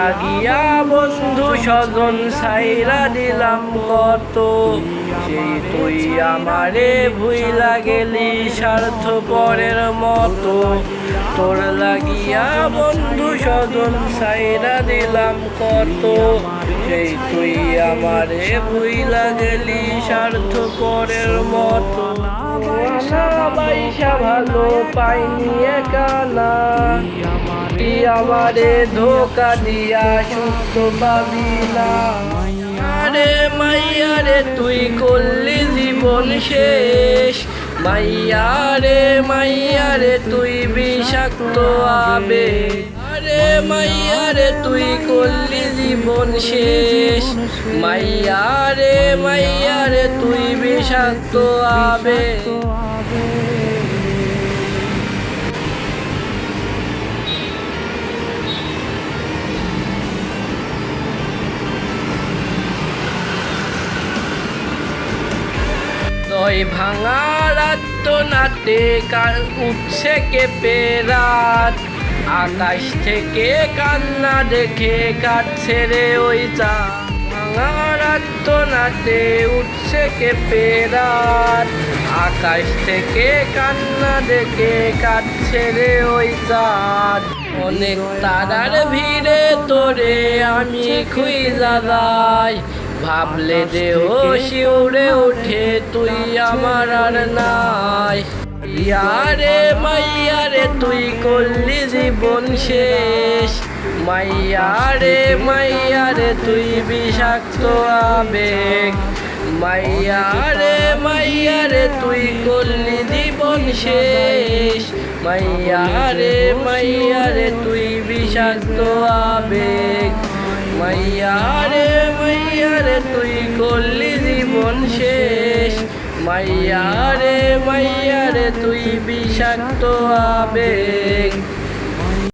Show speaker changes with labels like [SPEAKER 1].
[SPEAKER 1] লাগিয়া বন্ধু স্বজন সাইরা দিলাম কত, সেই তুই আমারে ভুইলা গেলি স্বার্থপরের মতো। তোর লাগিয়া বন্ধু স্বজন সাইরা দিলাম কত, সেই তুই আমারে ভুইলা গেলি স্বার্থপরের মতো। বাইসা ভালো পাইনি একানা, তুই আমারে ধোকা দিয়া সুস্থ পাবি না। আরে মাইয়ারে তুই করলি জীবন শেষ, মাইয়ারে তুই বিষাক্ত আবেগ। আরে মাইয়ারে তুই করলি জীবন শেষ, মাইয়ারে তুই বিষাক্ত আবেগ। ভাঙা রাত নাতে উঠছে কেঁপে রাত, আকাশ থেকে কান্না দেখে কাটছে রে ওই চাঁদ। ভাঙা রাত নাতে উঠছে কেঁপে রাত, আকাশ থেকে কান্না দেখে কাটছে রে ওই চাঁদ। অনেক তারার ভিড়ে তোরে আমি খুঁজা যাই, ভাবলে দেহ শিউরে ওঠে তুই আমার আর নাই। মাইয়ারে তুই করলি জীবন শেষ, মাইয়ারে তুই বিষাক্ত আবেগ। মাইয়ারে তুই করলি জীবন শেষ, মাইয়ারে তুই বিষাক্ত আবেগ। মাইয়ারে তুই করলি জীবন শেষ, মাইয়ারে তুই বিষাক্ত আবেগ।